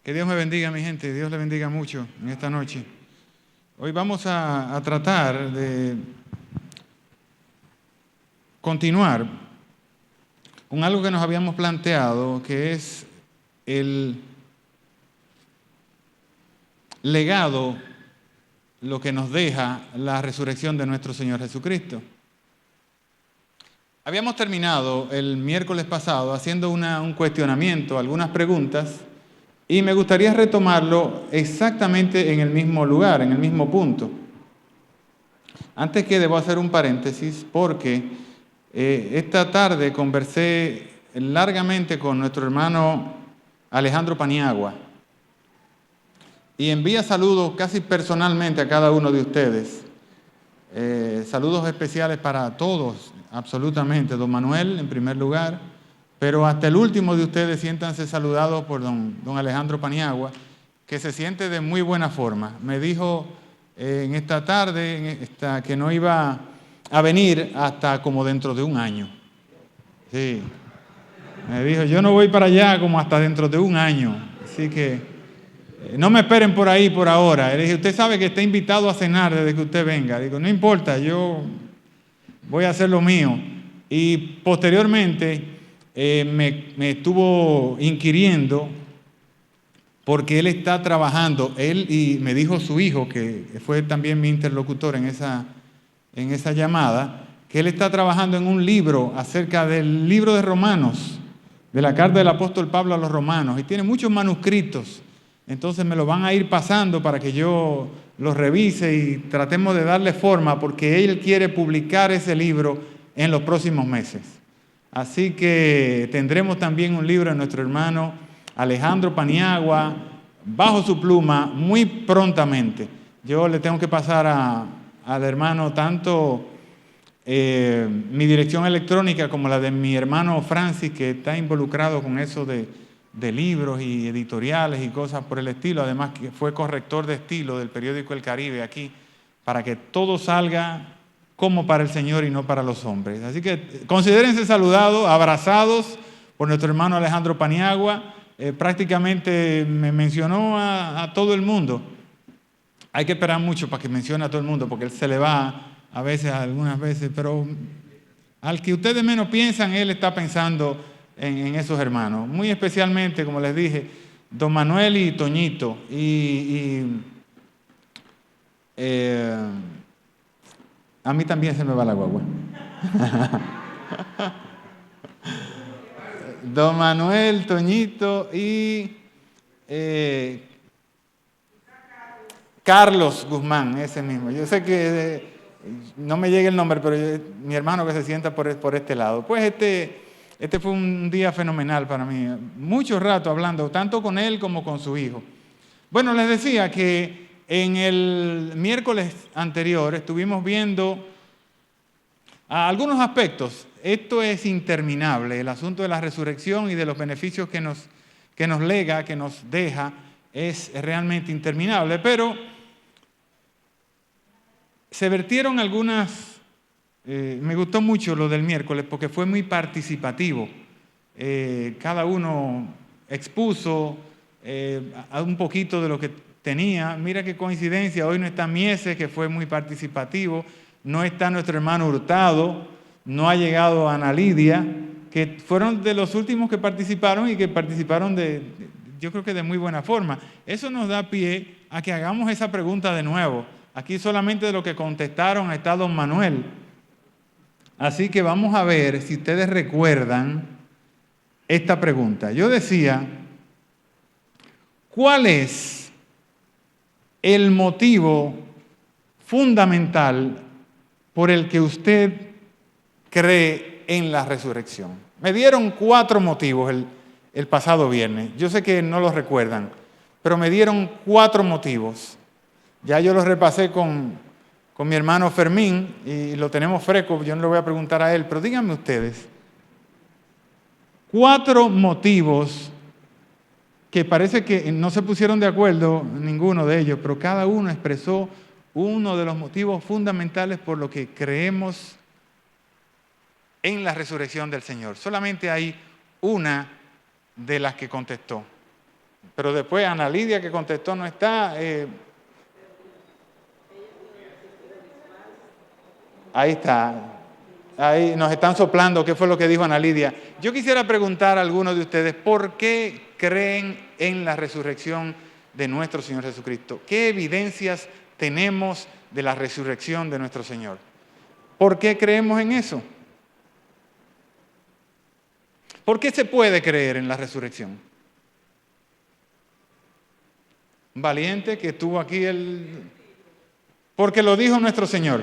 Que Dios me bendiga, mi gente. Dios le bendiga mucho en esta noche. Hoy vamos a tratar de continuar con algo que nos habíamos planteado, que es el legado, lo que nos deja la resurrección de nuestro Señor Jesucristo. Habíamos terminado el miércoles pasado haciendo un cuestionamiento, algunas preguntas, y me gustaría retomarlo exactamente en el mismo lugar, en el mismo punto. Antes que debo hacer un paréntesis porque esta tarde conversé largamente con nuestro hermano Alejandro Paniagua y envía saludos casi personalmente a cada uno de ustedes. Saludos especiales para todos, absolutamente. Don Manuel en primer lugar, pero hasta el último de ustedes siéntanse saludados por don Alejandro Paniagua, que se siente de muy buena forma. Me dijo en esta tarde que no iba a venir hasta como dentro de un año. Sí, me dijo, yo no voy para allá como hasta dentro de un año, así que no me esperen por ahí por ahora. Le dije, usted sabe que está invitado a cenar desde que usted venga. Digo, no importa, yo voy a hacer lo mío. Y posteriormente me estuvo inquiriendo porque él está trabajando, él y me dijo su hijo, que fue también mi interlocutor en esa llamada, que él está trabajando en un libro acerca del libro de Romanos, de la carta del apóstol Pablo a los romanos, y tiene muchos manuscritos. Entonces me lo van a ir pasando para que yo los revise y tratemos de darle forma, porque él quiere publicar ese libro en los próximos meses. Así que tendremos también un libro de nuestro hermano Alejandro Paniagua, bajo su pluma, muy prontamente. Yo le tengo que pasar al hermano tanto mi dirección electrónica como la de mi hermano Francis, que está involucrado con eso de libros y editoriales y cosas por el estilo. Además que fue corrector de estilo del periódico El Caribe aquí, para que todo salga como para el Señor y no para los hombres. Así que considérense saludados, abrazados por nuestro hermano Alejandro Paniagua. Prácticamente me mencionó a todo el mundo. Hay que esperar mucho para que mencione a todo el mundo, porque él se le va a veces, algunas veces, pero al que ustedes menos piensan, él está pensando en esos hermanos. Muy especialmente, como les dije, don Manuel y Toñito. A mí también se me va la guagua. Don Manuel, Toñito y Carlos Guzmán, ese mismo. Yo sé que no me llega el nombre, pero mi hermano que se sienta por este lado. Pues este fue un día fenomenal para mí. Mucho rato hablando, tanto con él como con su hijo. Bueno, les decía que en el miércoles anterior estuvimos viendo algunos aspectos. Esto es interminable, el asunto de la resurrección y de los beneficios que nos lega, que nos deja, es realmente interminable. Pero se vertieron algunas, me gustó mucho lo del miércoles porque fue muy participativo. Cada uno expuso un poquito de lo que tenía. Mira qué coincidencia, hoy no está Mieses, que fue muy participativo. No está nuestro hermano Hurtado, no ha llegado Ana Lidia, que fueron de los últimos que participaron y que participaron yo creo que de muy buena forma. Eso nos da pie a que hagamos esa pregunta de nuevo. Aquí solamente de lo que contestaron está don Manuel. Así que vamos a ver si ustedes recuerdan esta pregunta. Yo decía, ¿cuál es el motivo fundamental por el que usted cree en la resurrección? Me dieron 4 motivos el pasado viernes. Yo sé que no los recuerdan, pero me dieron 4 motivos. Ya yo los repasé con mi hermano Fermín y lo tenemos fresco, yo no le voy a preguntar a él, pero díganme ustedes, 4 motivos que parece que no se pusieron de acuerdo ninguno de ellos, pero cada uno expresó uno de los motivos fundamentales por lo que creemos en la resurrección del Señor. Solamente hay una de las que contestó. Pero después Ana Lidia que contestó no está. Ahí está. Ahí nos están soplando qué fue lo que dijo Ana Lidia. Yo quisiera preguntar a algunos de ustedes, ¿por qué creen en la resurrección de nuestro Señor Jesucristo? ¿Qué evidencias tenemos de la resurrección de nuestro Señor? ¿Por qué creemos en eso? ¿Por qué se puede creer en la resurrección? Valiente que estuvo aquí porque lo dijo nuestro Señor.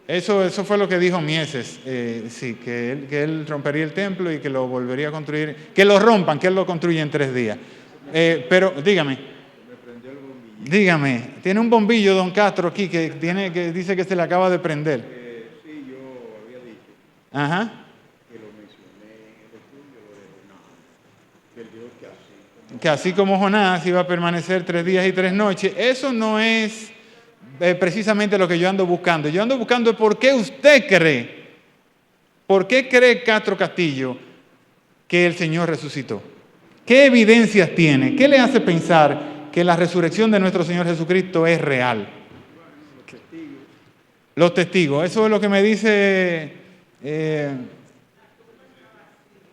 Eso fue lo que dijo Mieses, sí, que él rompería el templo y que lo volvería a construir, que lo rompan, que él lo construya en 3 días. Pero dígame, tiene un bombillo don Castro aquí que dice que se le acaba de prender. Sí, yo había dicho Ajá. que lo mencioné en el estudio de Jonás, que él dijo Que así como Jonás iba a permanecer 3 días y 3 noches, eso no es precisamente lo que yo ando buscando. Yo ando buscando por qué usted cree. ¿Por qué cree Castro Castillo que el Señor resucitó? ¿Qué evidencias tiene? ¿Qué le hace pensar que la resurrección de nuestro Señor Jesucristo es real? Los testigos. Eso es lo que me dice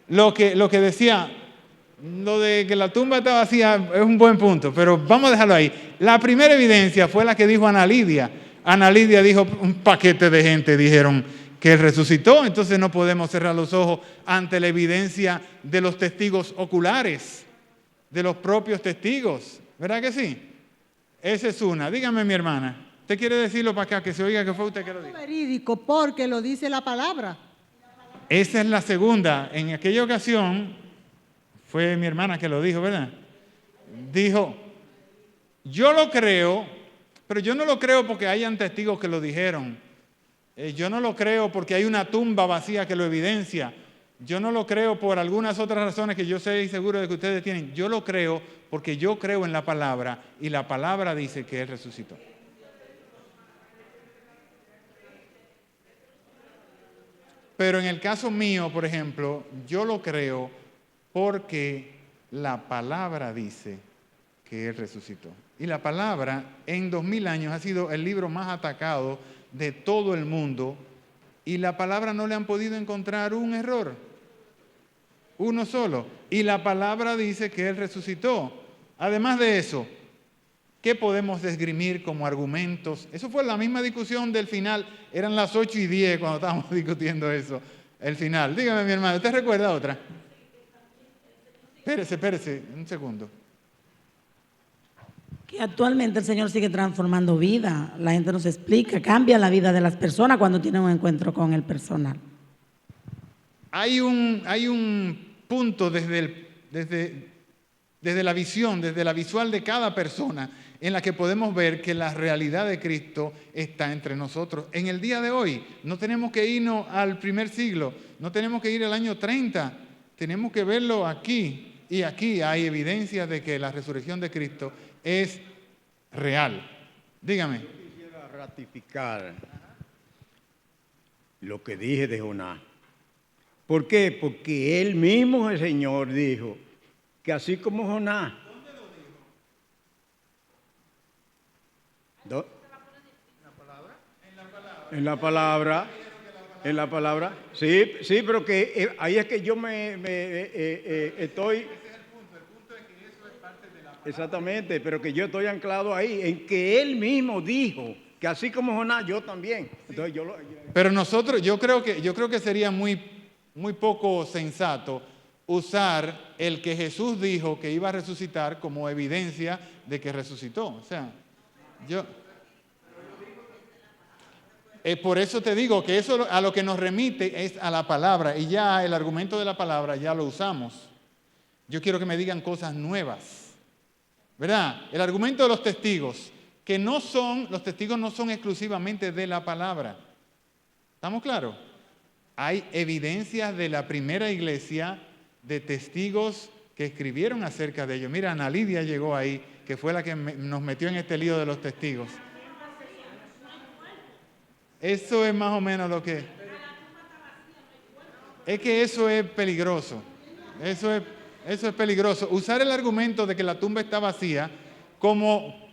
lo que decía. Lo de que la tumba está vacía es un buen punto, pero vamos a dejarlo ahí. La primera evidencia fue la que dijo Ana Lidia. Ana Lidia dijo, un paquete de gente dijeron que él resucitó, entonces no podemos cerrar los ojos ante la evidencia de los testigos oculares, de los propios testigos. ¿Verdad que sí? Esa es una. Dígame, mi hermana, ¿usted quiere decirlo para acá, que se oiga que fue usted que lo dijo? Es verídico porque lo dice la palabra. Esa es la segunda. En aquella ocasión fue mi hermana que lo dijo, ¿verdad? Dijo, yo lo creo, pero yo no lo creo porque hayan testigos que lo dijeron. Yo no lo creo porque hay una tumba vacía que lo evidencia. Yo no lo creo por algunas otras razones que yo sé y seguro de que ustedes tienen. Yo lo creo porque yo creo en la palabra y la palabra dice que Él resucitó. Pero en el caso mío, por ejemplo, yo lo creo porque la palabra dice que Él resucitó. Y la palabra en 2000 años ha sido el libro más atacado de todo el mundo y la palabra no le han podido encontrar un error, uno solo. Y la palabra dice que Él resucitó. Además de eso, ¿qué podemos esgrimir como argumentos? Eso fue la misma discusión del final, eran las 8:10 cuando estábamos discutiendo eso, el final. Dígame, mi hermano, ¿usted recuerda otra? Espérese, un segundo. Que actualmente el Señor sigue transformando vida. La gente nos explica, cambia la vida de las personas cuando tienen un encuentro con el personal. Hay un punto desde la visión, desde la visual de cada persona, en la que podemos ver que la realidad de Cristo está entre nosotros. En el día de hoy, no tenemos que irnos al primer siglo, no tenemos que ir al año 30, tenemos que verlo aquí. Y aquí hay evidencia de que la resurrección de Cristo es real. Dígame. Yo quisiera ratificar lo que dije de Jonás. ¿Por qué? Porque él mismo, el Señor, dijo que así como Jonás. ¿Dónde lo dijo? En la palabra. En la palabra. Sí, pero que ahí es que yo estoy. Exactamente, pero que yo estoy anclado ahí, en que él mismo dijo que así como Jonás, yo también. Entonces Pero nosotros, yo creo que sería muy poco sensato usar el que Jesús dijo que iba a resucitar como evidencia de que resucitó. O sea, por eso te digo que eso a lo que nos remite es a la palabra y ya el argumento de la palabra ya lo usamos. Yo quiero que me digan cosas nuevas. ¿Verdad? El argumento de los testigos, los testigos no son exclusivamente de la palabra. ¿Estamos claros? Hay evidencias de la primera iglesia, de testigos que escribieron acerca de ellos. Mira, Ana Lidia llegó ahí, que fue la que nos metió en este lío de los testigos. Eso es más o menos lo que... Es que eso es peligroso. Eso es peligroso. Usar el argumento de que la tumba está vacía como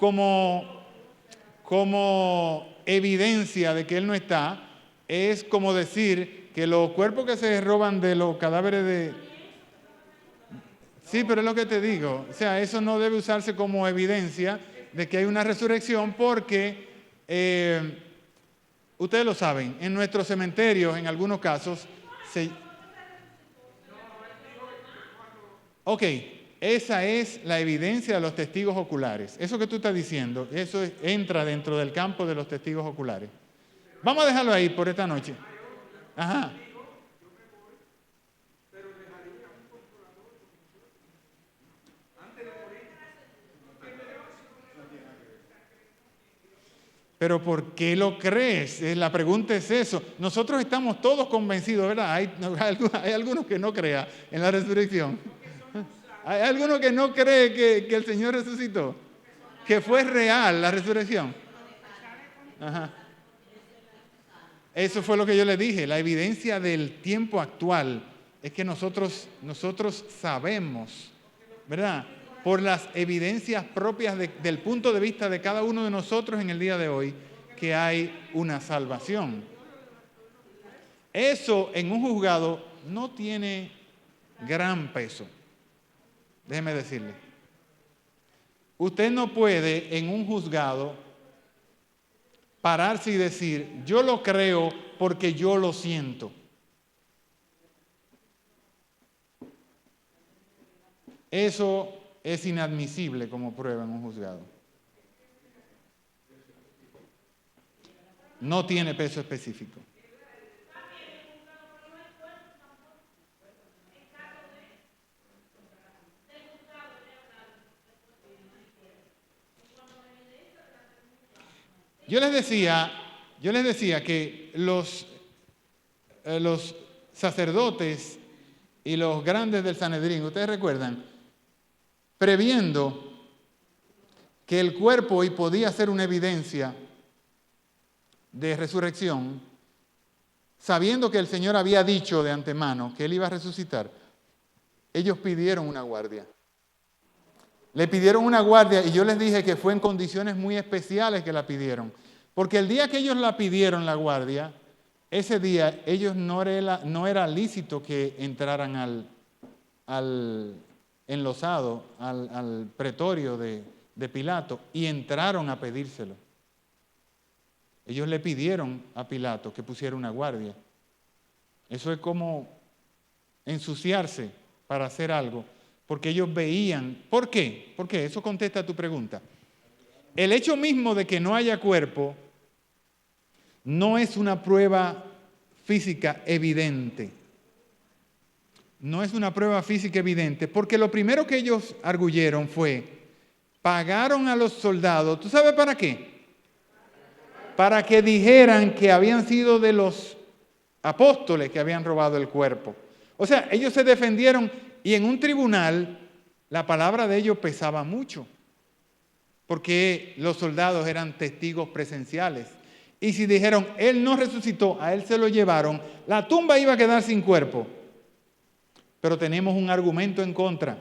evidencia de que Él no está, es como decir que los cuerpos que se roban de los cadáveres de... Sí, pero es lo que te digo. O sea, eso no debe usarse como evidencia de que hay una resurrección porque, ustedes lo saben, en nuestros cementerios, en algunos casos, Ok, esa es la evidencia de los testigos oculares. Eso que tú estás diciendo, entra dentro del campo de los testigos oculares. Vamos a dejarlo ahí por esta noche. Ajá. Pero ¿por qué lo crees? La pregunta es eso. Nosotros estamos todos convencidos, ¿verdad? Hay algunos que no crean en la resurrección. ¿Hay alguno que no cree que el Señor resucitó? Que fue real la resurrección. Ajá. Eso fue lo que yo le dije. La evidencia del tiempo actual es que nosotros sabemos, ¿verdad? Por las evidencias propias del punto de vista de cada uno de nosotros en el día de hoy, que hay una salvación. Eso en un juzgado no tiene gran peso. Déjeme decirle. Usted no puede en un juzgado pararse y decir, yo lo creo porque yo lo siento. Eso es inadmisible como prueba en un juzgado. No tiene peso específico. Yo les decía que los sacerdotes y los grandes del Sanedrín, ustedes recuerdan, previendo que el cuerpo hoy podía ser una evidencia de resurrección, sabiendo que el Señor había dicho de antemano que Él iba a resucitar, ellos pidieron una guardia. Le pidieron una guardia y yo les dije que fue en condiciones muy especiales que la pidieron. Porque el día que ellos la pidieron la guardia, ese día ellos no era lícito que entraran al enlosado, al pretorio de Pilato, y entraron a pedírselo. Ellos le pidieron a Pilato que pusiera una guardia. Eso es como ensuciarse para hacer algo. Porque ellos veían. ¿Por qué? Porque eso contesta a tu pregunta. El hecho mismo de que no haya cuerpo no es una prueba física evidente. No es una prueba física evidente, porque lo primero que ellos arguyeron fue, pagaron a los soldados, ¿tú sabes para qué? Para que dijeran que habían sido de los apóstoles que habían robado el cuerpo. O sea, ellos se defendieron. Y en un tribunal, la palabra de ellos pesaba mucho, porque los soldados eran testigos presenciales. Y si dijeron, Él no resucitó, a Él se lo llevaron, la tumba iba a quedar sin cuerpo. Pero tenemos un argumento en contra.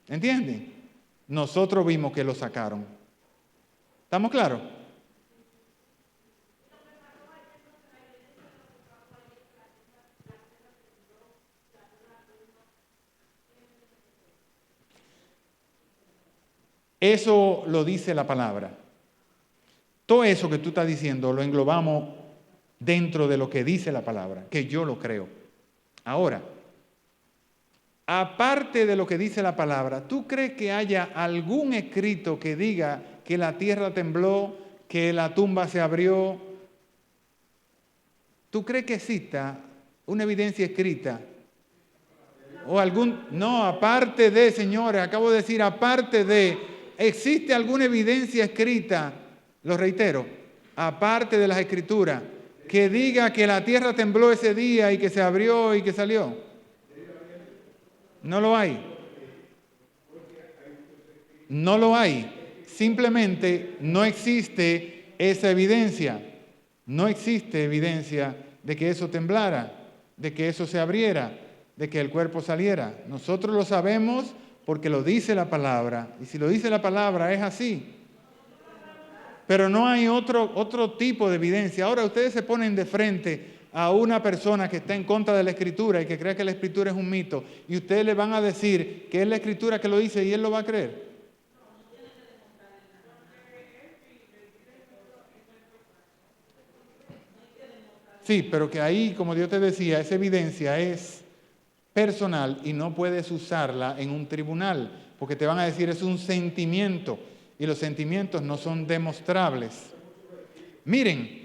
¿Entienden? Nosotros vimos que lo sacaron. ¿Estamos claros? Eso lo dice la palabra. Todo eso que tú estás diciendo lo englobamos dentro de lo que dice la palabra, que yo lo creo. Ahora, aparte de lo que dice la palabra, ¿tú crees que haya algún escrito que diga que la tierra tembló, que la tumba se abrió? ¿Tú crees que exista una evidencia escrita? No, aparte de, señores, acabo de decir, aparte de... ¿Existe alguna evidencia escrita, lo reitero, aparte de las escrituras, que diga que la tierra tembló ese día y que se abrió y que salió? No lo hay. No lo hay. Simplemente no existe esa evidencia. No existe evidencia de que eso temblara. de que eso se abriera, de que el cuerpo saliera. Nosotros lo sabemos porque lo dice la palabra. Y si lo dice la palabra es así. Pero no hay otro tipo de evidencia. Ahora ustedes se ponen de frente a una persona que está en contra de la Escritura y que cree que la Escritura es un mito, y ustedes le van a decir que es la Escritura que lo dice y él lo va a creer. Sí, pero que ahí, como Dios te decía, esa evidencia es personal y no puedes usarla en un tribunal, porque te van a decir es un sentimiento y los sentimientos no son demostrables. Miren,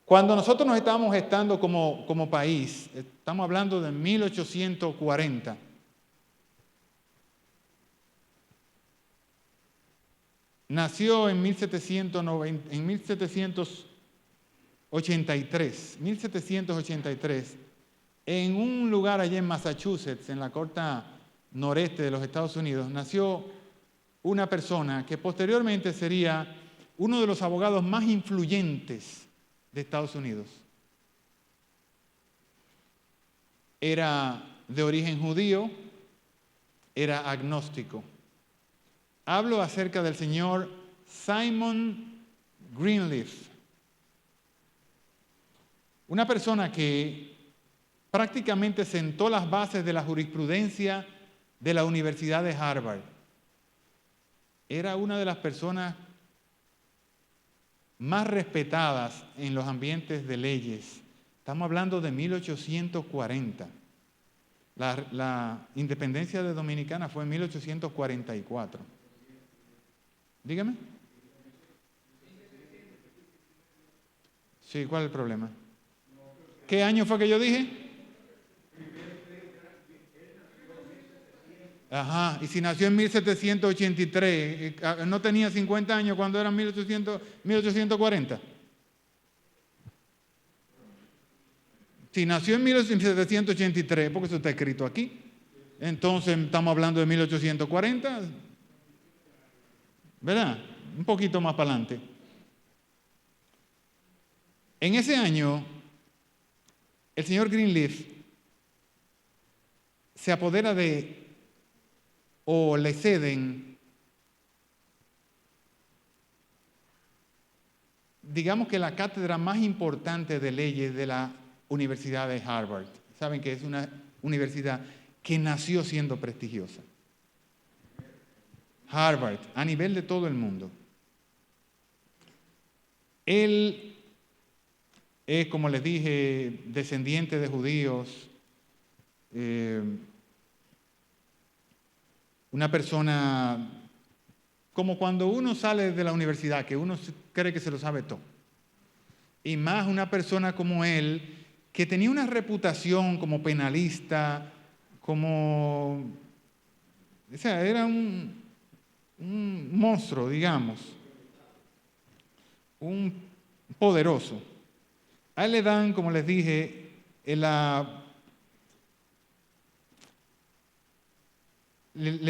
cuando nosotros nos estábamos gestando como país, estamos hablando de 1840, nació en 1783, en un lugar allá en Massachusetts, en la costa noreste de los Estados Unidos, nació una persona que posteriormente sería uno de los abogados más influyentes de Estados Unidos. Era de origen judío, era agnóstico. Hablo acerca del señor Simon Greenleaf, una persona que prácticamente sentó las bases de la jurisprudencia de la Universidad de Harvard. Era una de las personas más respetadas en los ambientes de leyes. Estamos hablando de 1840. La independencia de Dominicana fue en 1844. Dígame. Sí, ¿cuál es el problema? ¿Qué año fue que yo dije? Ajá, y si nació en 1783, ¿no tenía 50 años cuando era 1840? Si nació en 1783, porque eso está escrito aquí, entonces estamos hablando de 1840, ¿verdad? Un poquito más para adelante. En ese año, el señor Greenleaf se apodera o le ceden, digamos que la cátedra más importante de leyes de la Universidad de Harvard. Saben que es una universidad que nació siendo prestigiosa. Harvard, a nivel de todo el mundo. Él es, como les dije, descendiente de judíos, una persona como cuando uno sale de la universidad, que uno cree que se lo sabe todo. Y más una persona como él, que tenía una reputación como penalista, o sea, era un monstruo, digamos, un poderoso. A él le dan, como les dije, le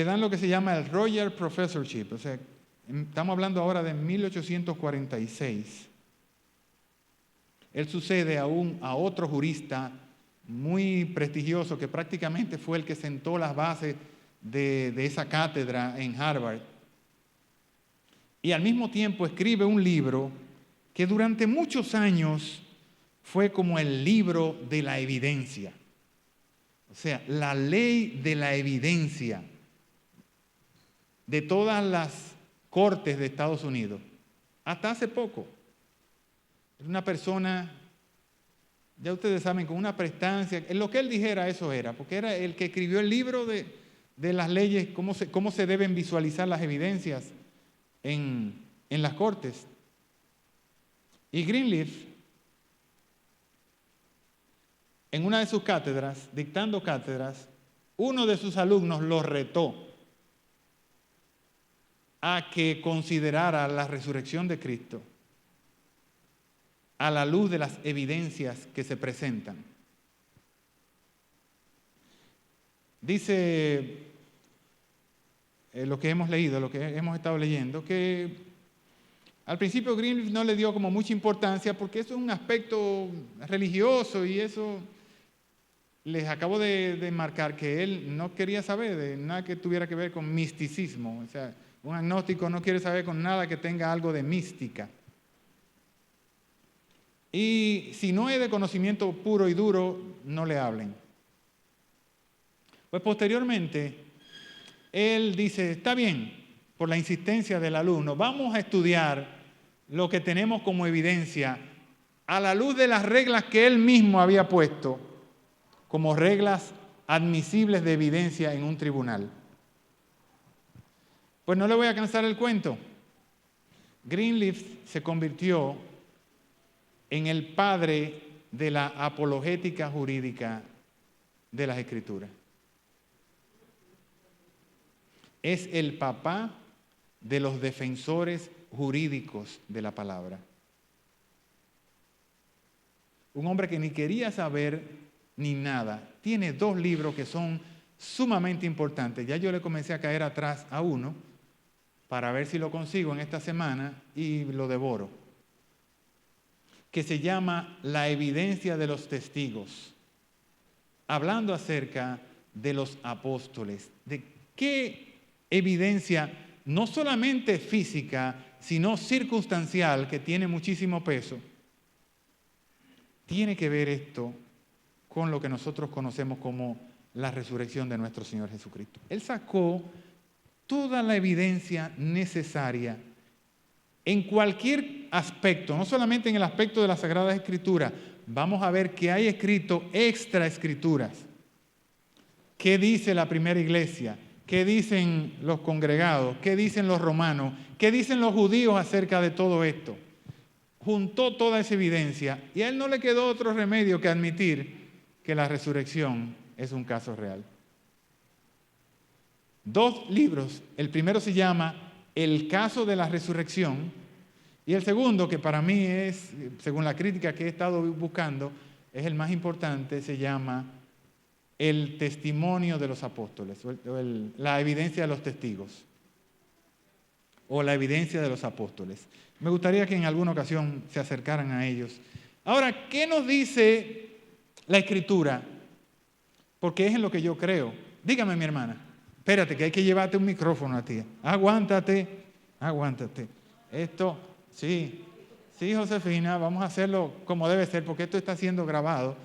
dan lo que se llama el Royal Professorship, o sea, estamos hablando ahora de 1846. Él sucede a otro jurista muy prestigioso que prácticamente fue el que sentó las bases de esa cátedra en Harvard. Y al mismo tiempo escribe un libro que durante muchos años fue como el libro de la evidencia. O sea, la ley de la evidencia de todas las cortes de Estados Unidos. Hasta hace poco. Una persona, ya ustedes saben, con una prestancia, en lo que él dijera eso era, porque era el que escribió el libro de las leyes, cómo se deben visualizar las evidencias en las cortes. Y Greenleaf, en una de sus cátedras, dictando cátedras, uno de sus alumnos lo retó a que considerara la resurrección de Cristo a la luz de las evidencias que se presentan. Dice lo que hemos leído, lo que hemos estado leyendo, que Al principio Greenleaf no le dio como mucha importancia porque eso es un aspecto religioso y eso les acabo de marcar que él no quería saber de nada que tuviera que ver con misticismo. O sea, un agnóstico no quiere saber con nada que tenga algo de mística. Y si no es de conocimiento puro y duro, no le hablen. Pues posteriormente, él dice, está bien, por la insistencia del alumno, vamos a estudiar lo que tenemos como evidencia a la luz de las reglas que él mismo había puesto como reglas admisibles de evidencia en un tribunal. Pues no le voy a cansar el cuento. Greenleaf se convirtió en el padre de la apologética jurídica de las Escrituras. Es el papá de los defensores jurídicos de la palabra. Un hombre que ni quería saber ni nada. Tiene 2 libros que son sumamente importantes. Ya yo le comencé a caer atrás a uno para ver si lo consigo en esta semana y lo devoro. Que se llama La evidencia de los testigos. Hablando acerca de los apóstoles. De qué evidencia, no solamente física, sino circunstancial, que tiene muchísimo peso. Tiene que ver esto con lo que nosotros conocemos como la resurrección de nuestro Señor Jesucristo. Él sacó toda la evidencia necesaria en cualquier aspecto, no solamente en el aspecto de las Sagradas Escrituras. Vamos a ver que hay escrito extra escrituras. ¿Qué dice la primera iglesia? ¿Qué dicen los congregados? ¿Qué dicen los romanos? ¿Qué dicen los judíos acerca de todo esto? Juntó toda esa evidencia y a él no le quedó otro remedio que admitir que la resurrección es un caso real. 2 libros. El primero se llama El caso de la resurrección y el segundo, que para mí es, según la crítica que he estado buscando, es el más importante, se llama El testimonio de los apóstoles, la evidencia de los testigos, o la evidencia de los apóstoles. Me gustaría que en alguna ocasión se acercaran a ellos. Ahora, ¿qué nos dice la Escritura? Porque es en lo que yo creo. Dígame, mi hermana. Espérate, que hay que llevarte un micrófono a ti. Aguántate. Esto, sí, Josefina, vamos a hacerlo como debe ser, porque esto está siendo grabado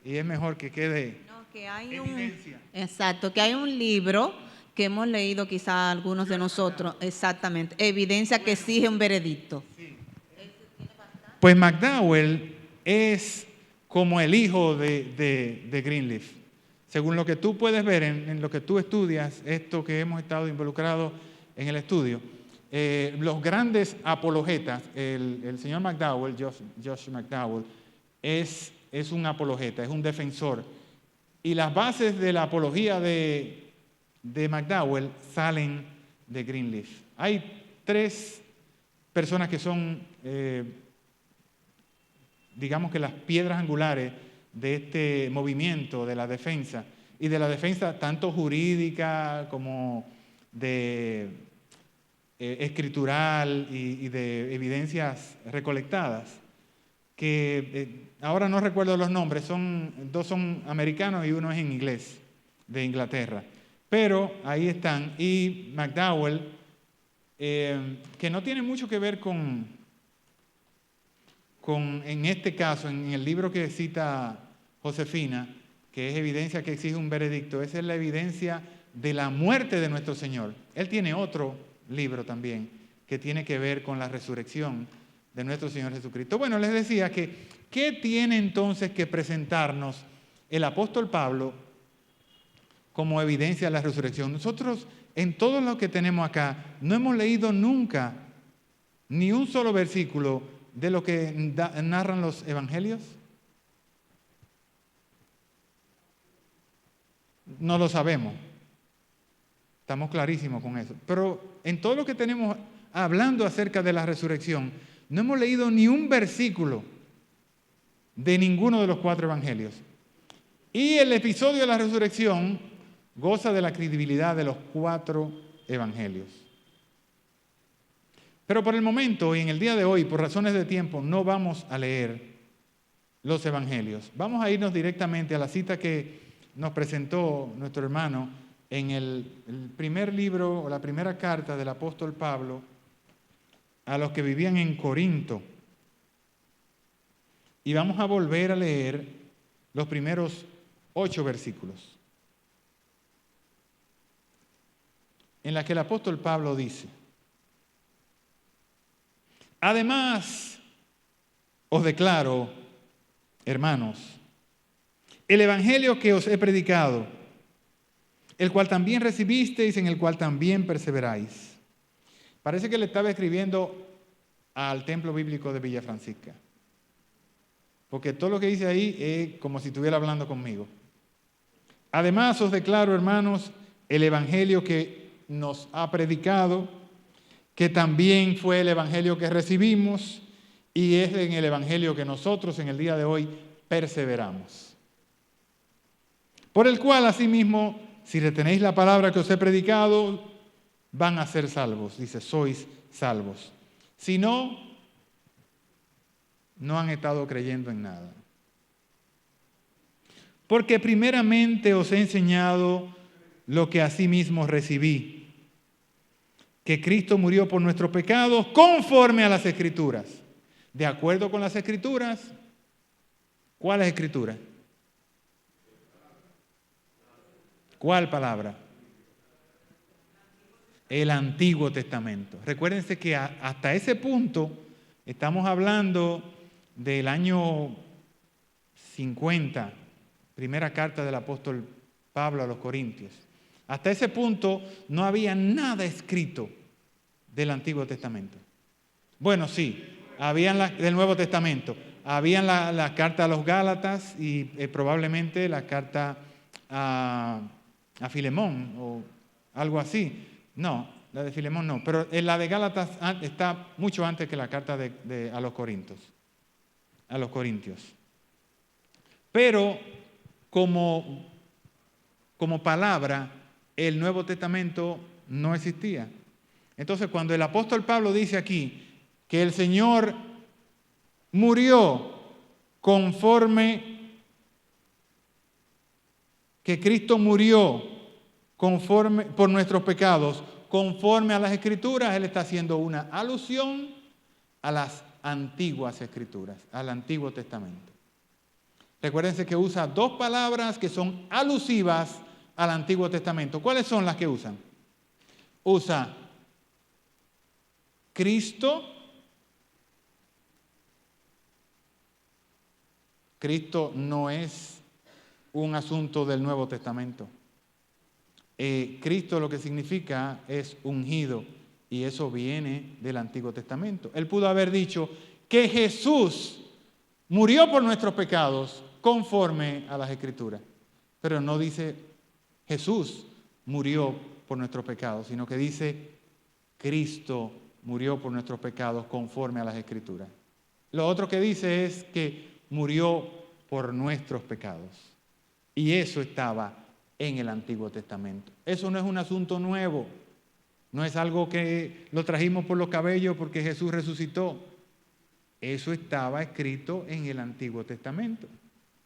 y es mejor que quede que hay evidencia. Exacto, que hay un libro que hemos leído quizá algunos de nosotros, exactamente, evidencia que exige un veredicto. Pues McDowell es como el hijo de Greenleaf. Según lo que tú puedes ver en lo que tú estudias, esto que hemos estado involucrados en el estudio, los grandes apologetas, el señor McDowell, Josh McDowell, es un apologeta, es un defensor. Y las bases de la apología de McDowell salen de Greenleaf. Hay 3 personas que son, digamos que las piedras angulares de este movimiento de la defensa, y de la defensa tanto jurídica como de escritural y de evidencias recolectadas, que ahora no recuerdo los nombres, 2 son americanos y uno es en inglés, de Inglaterra. Pero ahí están. Y McDowell, que no tiene mucho que ver con, en este caso, en el libro que cita Josefina, que es evidencia que exige un veredicto, esa es la evidencia de la muerte de nuestro Señor. Él tiene otro libro también que tiene que ver con la resurrección de nuestro Señor Jesucristo. Bueno, les decía que, ¿qué tiene entonces que presentarnos el apóstol Pablo como evidencia de la resurrección? Nosotros, en todo lo que tenemos acá, no hemos leído nunca ni un solo versículo de lo que narran los evangelios. No lo sabemos. Estamos clarísimos con eso. Pero en todo lo que tenemos hablando acerca de la resurrección, no hemos leído ni un versículo de ninguno de los 4 evangelios. Y el episodio de la resurrección goza de la credibilidad de los 4 evangelios. Pero por el momento y en el día de hoy, por razones de tiempo, no vamos a leer los evangelios. Vamos a irnos directamente a la cita que nos presentó nuestro hermano en el primer libro o la primera carta del apóstol Pablo a los que vivían en Corinto. Y vamos a volver a leer los primeros 8 versículos, en la que el apóstol Pablo dice: además, os declaro, hermanos, el evangelio que os he predicado, el cual también recibisteis, en el cual también perseveráis. Parece que le estaba escribiendo al templo bíblico de Villa Francisca, porque todo lo que dice ahí es como si estuviera hablando conmigo. Además, os declaro, hermanos, el evangelio que nos ha predicado, que también fue el evangelio que recibimos y es en el evangelio que nosotros en el día de hoy perseveramos. Por el cual, asimismo, si retenéis la palabra que os he predicado, van a ser salvos. Dice, sois salvos. Si no, no han estado creyendo en nada. Porque primeramente os he enseñado lo que asimismo recibí, que Cristo murió por nuestros pecados conforme a las Escrituras. De acuerdo con las Escrituras, ¿cuáles Escrituras? ¿Cuál palabra? El Antiguo Testamento. Recuérdense que hasta ese punto estamos hablando del año 50, primera carta del apóstol Pablo a los Corintios. Hasta ese punto no había nada escrito del Antiguo Testamento. Bueno, sí, habían del Nuevo Testamento. Habían la carta a los Gálatas y probablemente la carta a Filemón o algo así. No, la de Filemón no, pero la de Gálatas está mucho antes que la carta a los Corintios. Pero como palabra, el Nuevo Testamento no existía. Entonces, cuando el apóstol Pablo dice aquí que el Señor murió que Cristo murió por nuestros pecados, conforme a las Escrituras, él está haciendo una alusión a las antiguas Escrituras, al Antiguo Testamento. Recuérdense que usa 2 palabras que son alusivas al Antiguo Testamento. ¿Cuáles son las que usan? Usa Cristo. Cristo no es un asunto del Nuevo Testamento. Cristo lo que significa es ungido y eso viene del Antiguo Testamento. Él pudo haber dicho que Jesús murió por nuestros pecados conforme a las Escrituras, pero no dice Jesús murió por nuestros pecados, sino que dice Cristo murió por nuestros pecados conforme a las Escrituras. Lo otro que dice es que murió por nuestros pecados y eso estaba en el Antiguo Testamento. Eso no es un asunto nuevo, no es algo que lo trajimos por los cabellos porque Jesús resucitó. Eso estaba escrito en el Antiguo Testamento.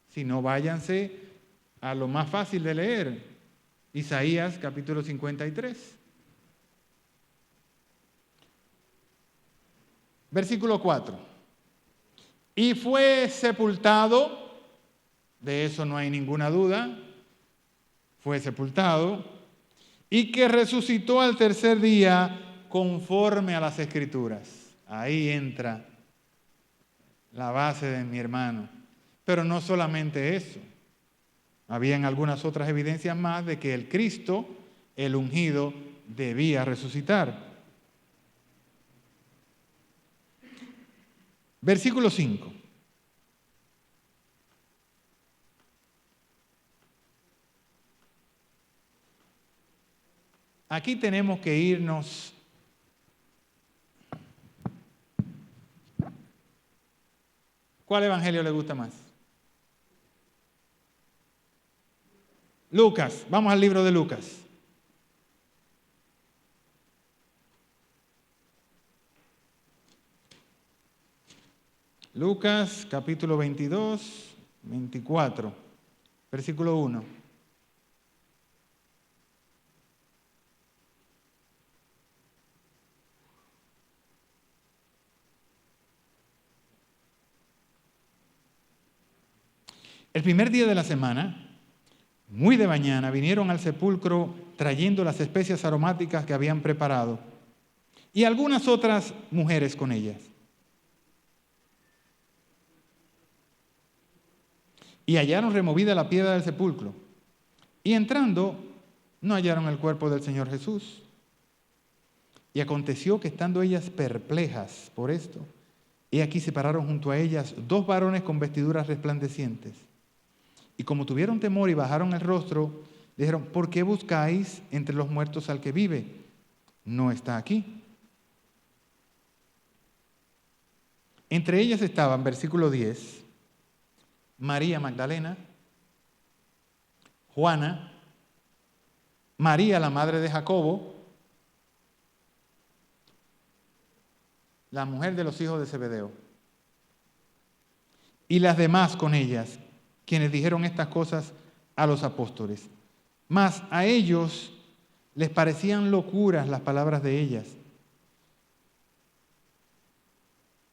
Si no, váyanse a lo más fácil de leer, Isaías capítulo 53. Versículo 4. Y fue sepultado, de eso no hay ninguna duda, fue sepultado, y que resucitó al tercer día conforme a las Escrituras. Ahí entra la base de mi hermano. Pero no solamente eso. Habían algunas otras evidencias más de que el Cristo, el ungido, debía resucitar. Versículo 5. Aquí tenemos que irnos ¿cuál evangelio le gusta más? Lucas, vamos al libro de Lucas. Lucas capítulo 22, 24, versículo 1. El primer día de la semana, muy de mañana, vinieron al sepulcro trayendo las especias aromáticas que habían preparado y algunas otras mujeres con ellas. Y hallaron removida la piedra del sepulcro. Y entrando, no hallaron el cuerpo del Señor Jesús. Y aconteció que estando ellas perplejas por esto, he aquí se pararon junto a ellas 2 varones con vestiduras resplandecientes. Y como tuvieron temor y bajaron el rostro, dijeron: ¿por qué buscáis entre los muertos al que vive? No está aquí. Entre ellas estaban, versículo 10, María Magdalena, Juana, María la madre de Jacobo, la mujer de los hijos de Zebedeo, y las demás con ellas, quienes dijeron estas cosas a los apóstoles. Mas a ellos les parecían locuras las palabras de ellas.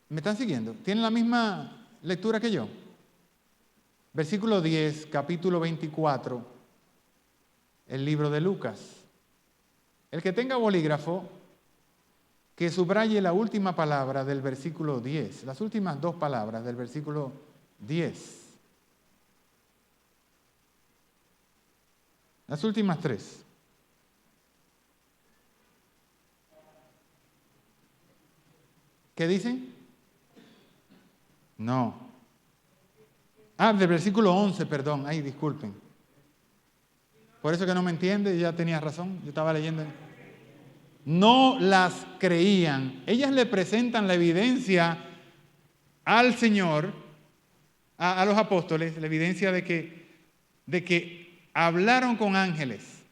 ¿Me están siguiendo? ¿Tienen la misma lectura que yo? Versículo 10, capítulo 24, el libro de Lucas. El que tenga bolígrafo, que subraye la última palabra del versículo 10, las últimas 2 palabras del versículo 10. Las últimas 3. ¿Qué dicen? No. Del versículo 11, perdón. Ay, disculpen. Por eso que no me entiende, ya tenía razón. Yo estaba leyendo. No las creían. Ellas le presentan la evidencia al Señor, a los apóstoles, la evidencia de que hablaron con ángeles,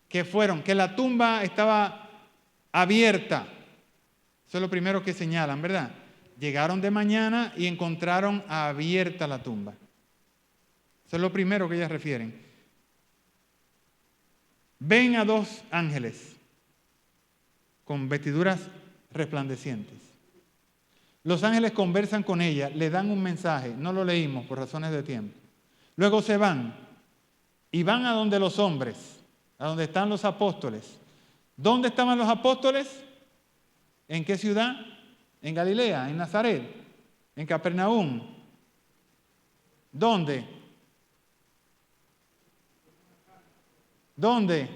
que la tumba estaba abierta. Eso es lo primero que señalan, ¿verdad? Llegaron de mañana y encontraron abierta la tumba. Eso es lo primero que ellas refieren. Ven a 2 ángeles con vestiduras resplandecientes. Los ángeles conversan con ella, le dan un mensaje, no lo leímos por razones de tiempo. Luego se van y van a donde los hombres, a donde están los apóstoles. ¿Dónde estaban los apóstoles? ¿En qué ciudad? En Galilea, en Nazaret, en Capernaum. ¿Dónde? ¿Dónde?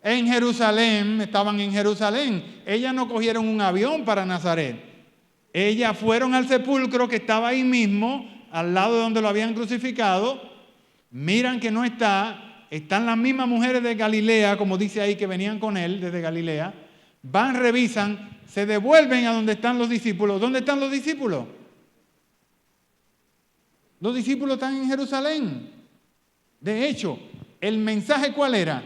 En Jerusalén, estaban en Jerusalén. Ellas no cogieron un avión para Nazaret. Ellas fueron al sepulcro que estaba ahí mismo, al lado de donde lo habían crucificado. Miran que no está. Están las mismas mujeres de Galilea, como dice ahí, que venían con él desde Galilea. Van, revisan, se devuelven a donde están los discípulos. ¿Dónde están los discípulos? Los discípulos están en Jerusalén. De hecho, ¿el mensaje cuál era?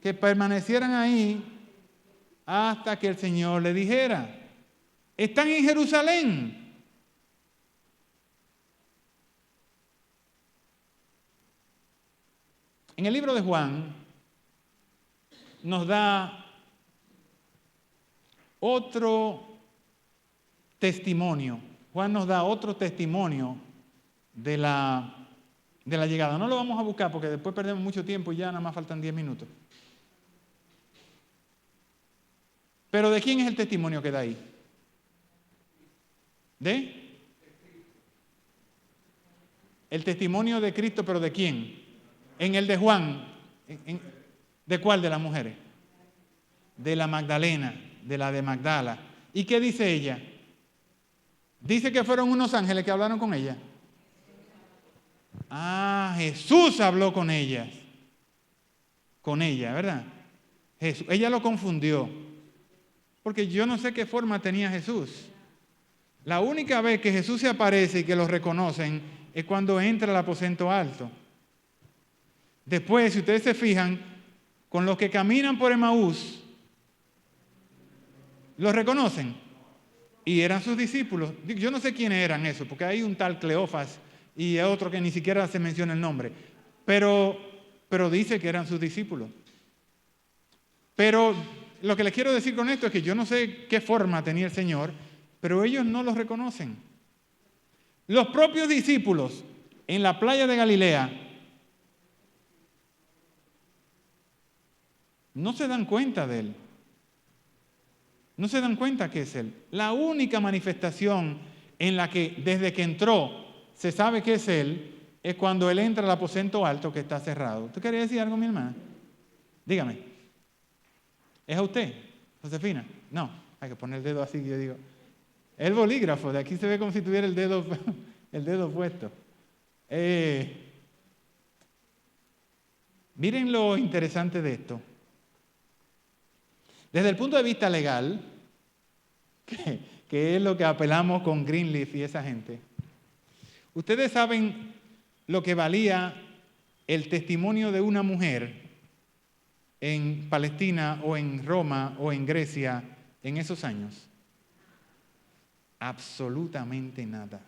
Que permanecieran ahí hasta que el Señor le dijera. Están en Jerusalén. En el libro de Juan nos da otro testimonio. Juan nos da otro testimonio de la llegada. No lo vamos a buscar porque después perdemos mucho tiempo y ya nada más faltan 10 minutos. Pero ¿de quién es el testimonio que da ahí? ¿De? El testimonio de Cristo, pero ¿de quién? En el de Juan. ¿De cuál de las mujeres? De la Magdalena, de la de Magdala. ¿Y qué dice ella? Dice que fueron unos ángeles que hablaron con ella. Jesús habló con ellas. Con ella, ¿verdad? Ella lo confundió. Porque yo no sé qué forma tenía Jesús. La única vez que Jesús se aparece y que lo reconocen es cuando entra al aposento alto. Después, si ustedes se fijan, con los que caminan por Emaús, ¿Los reconocen? Y eran sus discípulos. Yo no sé quiénes eran esos, porque hay un tal Cleofas y otro que ni siquiera se menciona el nombre. Pero dice que eran sus discípulos. Pero lo que les quiero decir con esto es que yo no sé qué forma tenía el Señor, pero ellos no los reconocen. Los propios discípulos en la playa de Galilea no se dan cuenta de Él. No se dan cuenta que es Él. La única manifestación en la que desde que entró se sabe que es Él es cuando Él entra al aposento alto que está cerrado. ¿Tú querías decir algo, mi hermana? Dígame. ¿Es a usted, Josefina? No, hay que poner el dedo así, yo digo. El bolígrafo, de aquí se ve como si tuviera el dedo puesto. Miren lo interesante de esto. Desde el punto de vista legal, que es lo que apelamos con Greenleaf y esa gente, ustedes saben lo que valía el testimonio de una mujer en Palestina o en Roma o en Grecia en esos años. Absolutamente nada.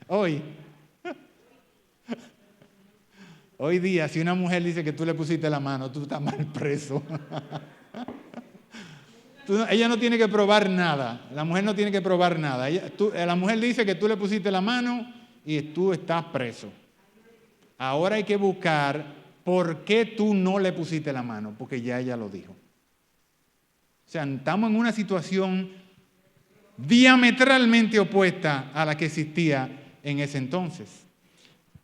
Hoy día, si una mujer dice que tú le pusiste la mano, tú estás mal preso. Ella no tiene que probar nada. La mujer no tiene que probar nada. La mujer dice que tú le pusiste la mano y tú estás preso. Ahora hay que buscar por qué tú no le pusiste la mano, porque ya ella lo dijo. O sea, estamos en una situación diametralmente opuesta a la que existía en ese entonces.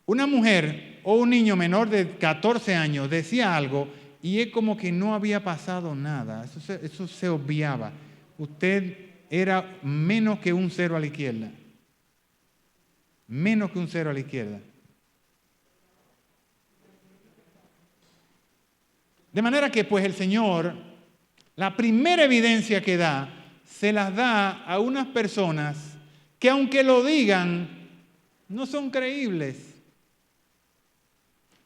Una mujer o un niño menor de 14 años decía algo y es como que no había pasado nada. Eso se obviaba. Usted era menos que un cero a la izquierda. Menos que un cero a la izquierda. De manera que pues el Señor, la primera evidencia que da, se las da a unas personas que aunque lo digan, no son creíbles.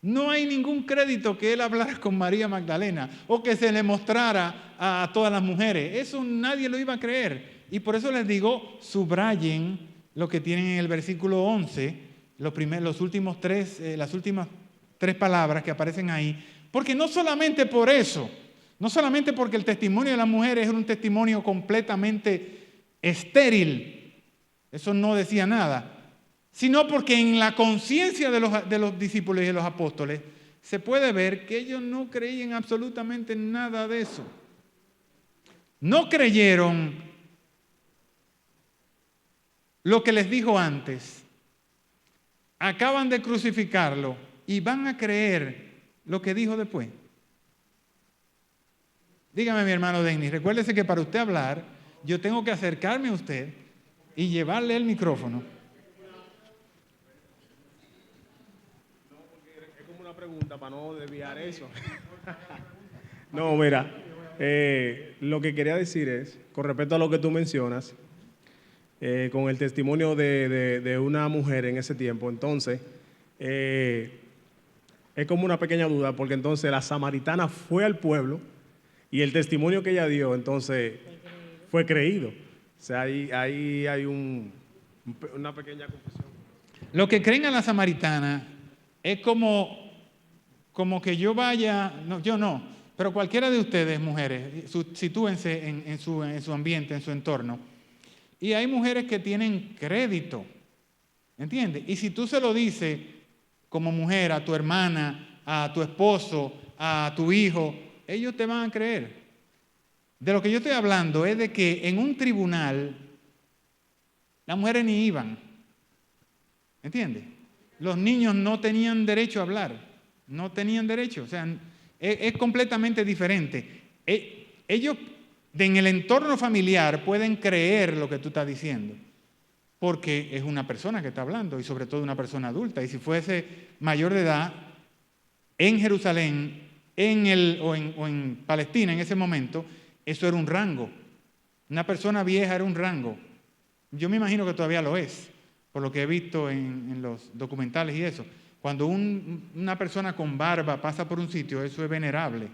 No hay ningún crédito que Él hablara con María Magdalena o que se le mostrara a todas las mujeres. Eso nadie lo iba a creer. Y por eso les digo, subrayen lo que tienen en el versículo 11, las últimas tres palabras que aparecen ahí. Porque no solamente por eso, no solamente porque el testimonio de las mujeres era un testimonio completamente estéril, eso no decía nada, sino porque en la conciencia de los discípulos y de los apóstoles se puede ver que ellos no creían absolutamente nada de eso. No creyeron lo que les dijo antes. Acaban de crucificarlo y van a creer lo que dijo después. Dígame, mi hermano Denis, recuérdese que para usted hablar, yo tengo que acercarme a usted y llevarle el micrófono. Pregunta para no desviar eso. No, mira, lo que quería decir es, con respecto a lo que tú mencionas, con el testimonio de una mujer en ese tiempo, entonces, es como una pequeña duda, porque entonces la samaritana fue al pueblo y el testimonio que ella dio, entonces, fue creído. O sea, ahí hay una pequeña confusión. Lo que creen a la samaritana es como que yo vaya, no, yo no, pero cualquiera de ustedes, mujeres, sitúense en su ambiente, en su entorno. Y hay mujeres que tienen crédito, ¿entiendes? Y si tú se lo dices como mujer a tu hermana, a tu esposo, a tu hijo, ellos te van a creer. De lo que yo estoy hablando es de que en un tribunal las mujeres ni iban, ¿entiendes? Los niños no tenían derecho a hablar. No tenían derecho, o sea, es completamente diferente. Ellos en el entorno familiar pueden creer lo que tú estás diciendo, porque es una persona que está hablando y sobre todo una persona adulta. Y si fuese mayor de edad, en Jerusalén o en Palestina en ese momento, eso era un rango. Una persona vieja era un rango. Yo me imagino que todavía lo es, por lo que he visto en los documentales y eso. Cuando una persona con barba pasa por un sitio, eso es venerable.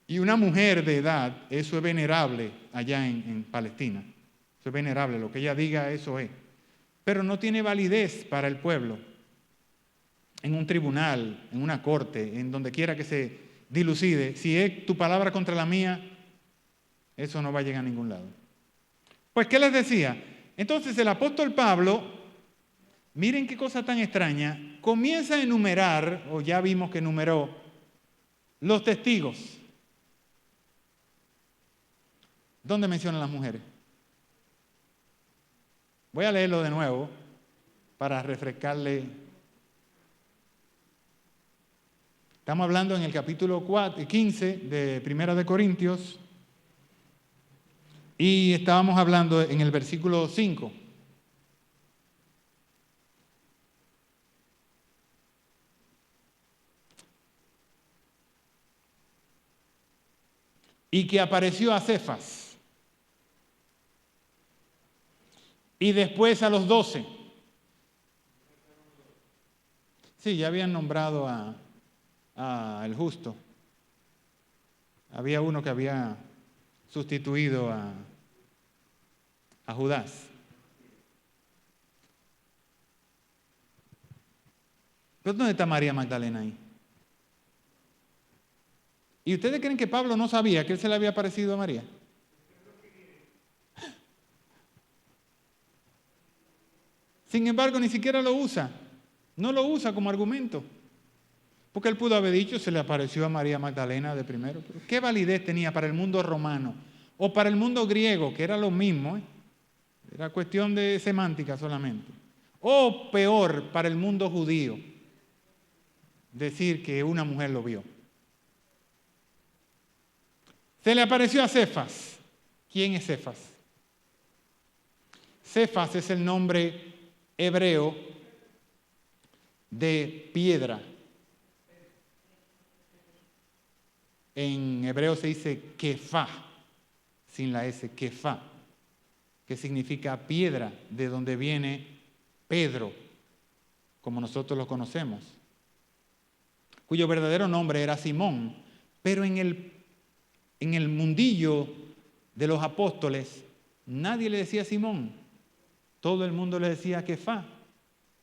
Y una mujer de edad, eso es venerable allá en Palestina. Eso es venerable, lo que ella diga, eso es. Pero no tiene validez para el pueblo. En un tribunal, en una corte, en donde quiera que se dilucide, si es tu palabra contra la mía, eso no va a llegar a ningún lado. Pues, ¿qué les decía? Entonces el apóstol Pablo, miren qué cosa tan extraña, comienza a enumerar, o ya vimos que enumeró, los testigos. ¿Dónde mencionan las mujeres? Voy a leerlo de nuevo para refrescarle. Estamos hablando en el capítulo 15 de Primera de Corintios y estábamos hablando en el versículo 5. Y que apareció a Cefas. Y después a los 12. Sí, ya habían nombrado a el justo. Había uno que había sustituido a Judas. ¿Pero dónde está María Magdalena ahí? ¿Y ustedes creen que Pablo no sabía que él se le había parecido a María? Sin embargo, ni siquiera lo usa. No lo usa como argumento. Porque él pudo haber dicho, se le apareció a María Magdalena de primero. Pero ¿qué validez tenía para el mundo romano? O para el mundo griego, que era lo mismo. Era cuestión de semántica solamente. O peor, para el mundo judío. Decir que una mujer lo vio. Se le apareció a Cefas. ¿Quién es Cefas? Cefas es el nombre hebreo de piedra. En hebreo se dice kefá, sin la S, kefá, que significa piedra, de donde viene Pedro, como nosotros lo conocemos, cuyo verdadero nombre era Simón, pero en el mundillo de los apóstoles nadie le decía Simón, todo el mundo le decía Kefá,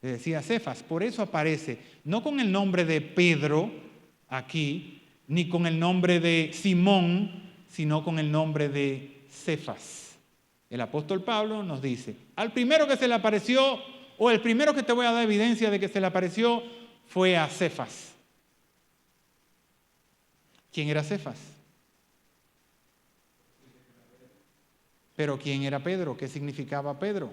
le decía Cefas. Por eso aparece, no con el nombre de Pedro aquí, ni con el nombre de Simón, sino con el nombre de Cefas. El apóstol Pablo nos dice, al primero que se le apareció, o el primero que te voy a dar evidencia de que se le apareció, fue a Cefas. ¿Quién era Cefas? Pero ¿quién era Pedro? ¿Qué significaba Pedro?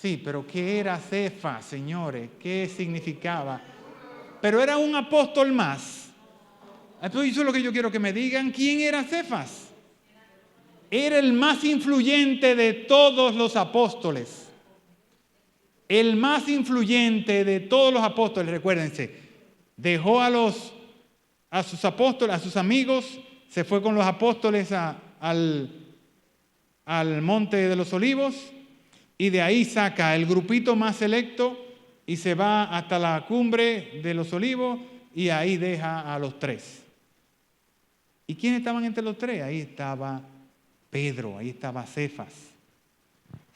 Sí, pero ¿qué era Cefas, señores? ¿Qué significaba? Pero era un apóstol más. Entonces eso es lo que yo quiero que me digan. ¿Quién era Cefas? Era el más influyente de todos los apóstoles. El más influyente de todos los apóstoles, recuérdense. Dejó a sus apóstoles, a sus amigos, se fue con los apóstoles al monte de los olivos y de ahí saca el grupito más selecto y se va hasta la cumbre de los olivos y ahí deja a los 3. ¿Y quiénes estaban entre los 3? Ahí estaba Pedro, ahí estaba Cefas.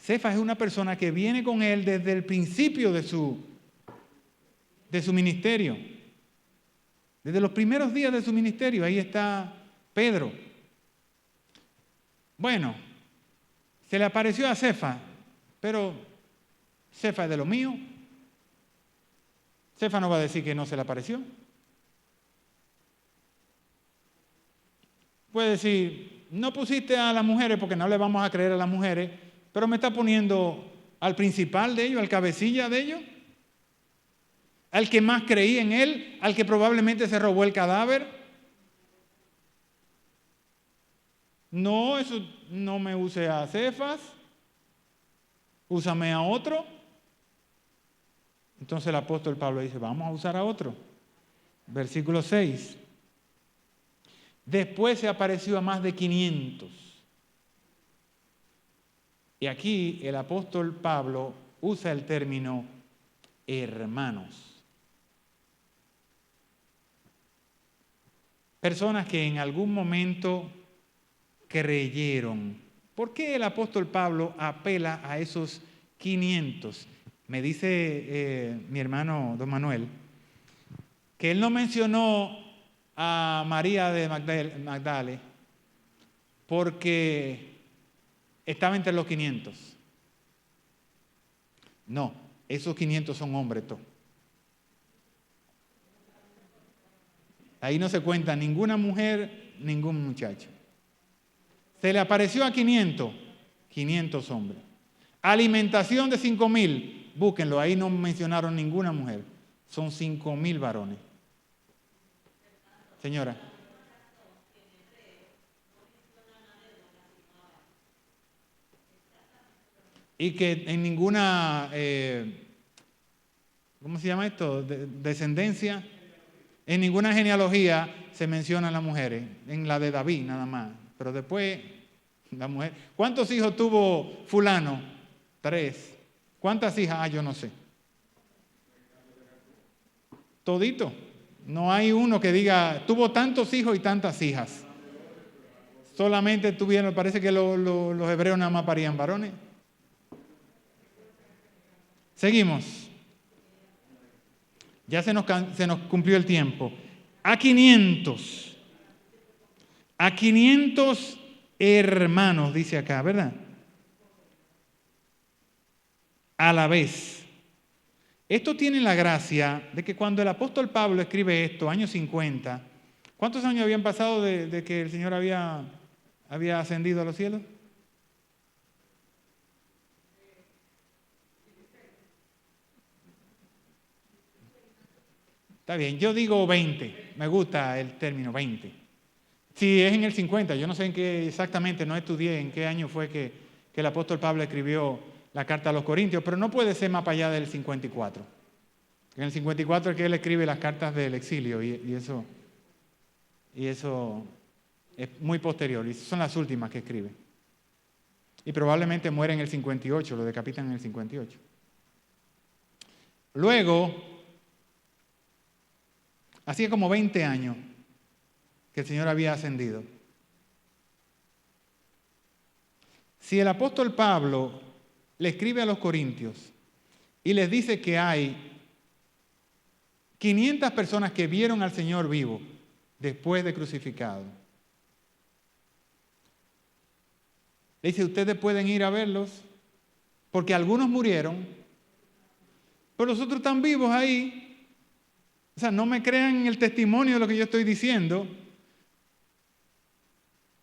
Cefas es una persona que viene con él desde el principio de su ministerio. Desde los primeros días de su ministerio, ahí está Pedro. Bueno, se le apareció a Cefas, pero Cefas es de lo mío. Cefas no va a decir que no se le apareció. Puede decir, no pusiste a las mujeres porque no le vamos a creer a las mujeres, pero me está poniendo al principal de ellos, al cabecilla de ellos, al que más creía en él, al que probablemente se robó el cadáver. No, eso no me use a Cefas, úsame a otro. Entonces el apóstol Pablo dice, vamos a usar a otro. Versículo 6. Después se apareció a más de 500. Y aquí el apóstol Pablo usa el término hermanos. Personas que en algún momento creyeron. ¿Por qué el apóstol Pablo apela a esos 500? Me dice mi hermano don Manuel que él no mencionó a María de Magdala porque estaba entre los 500. No, esos 500 son hombres todos. Ahí no se cuenta ninguna mujer, ningún muchacho. Se le apareció a 500 hombres. Alimentación de 5,000, búsquenlo, ahí no mencionaron ninguna mujer. Son 5,000 varones. Señora. Y que en ninguna, ¿cómo se llama esto? Descendencia. En ninguna genealogía se mencionan las mujeres. En la de David nada más. Pero después, la mujer. ¿Cuántos hijos tuvo fulano? 3. ¿Cuántas hijas? Yo no sé. Todito. No hay uno que diga, tuvo tantos hijos y tantas hijas. Solamente tuvieron, parece que los hebreos nada más parían varones. Seguimos. Ya se nos cumplió el tiempo. A 500 hermanos, dice acá, ¿verdad? A la vez. Esto tiene la gracia de que cuando el apóstol Pablo escribe esto, años 50, ¿cuántos años habían pasado de que el Señor había ascendido a los cielos? Está bien, yo digo 20, me gusta el término 20. Si es en el 50, yo no sé en qué exactamente, no estudié en qué año fue que el apóstol Pablo escribió la carta a los Corintios, pero no puede ser más para allá del 54. En el 54 es que él escribe las cartas del exilio y eso es muy posterior, y son las últimas que escribe. Y probablemente muere en el 58, lo decapitan en el 58. Luego, hacía como 20 años que el Señor había ascendido. Si el apóstol Pablo le escribe a los Corintios y les dice que hay 500 personas que vieron al Señor vivo después de crucificado, le dice, ustedes pueden ir a verlos porque algunos murieron, pero los otros están vivos ahí. O sea, no me crean el testimonio de lo que yo estoy diciendo.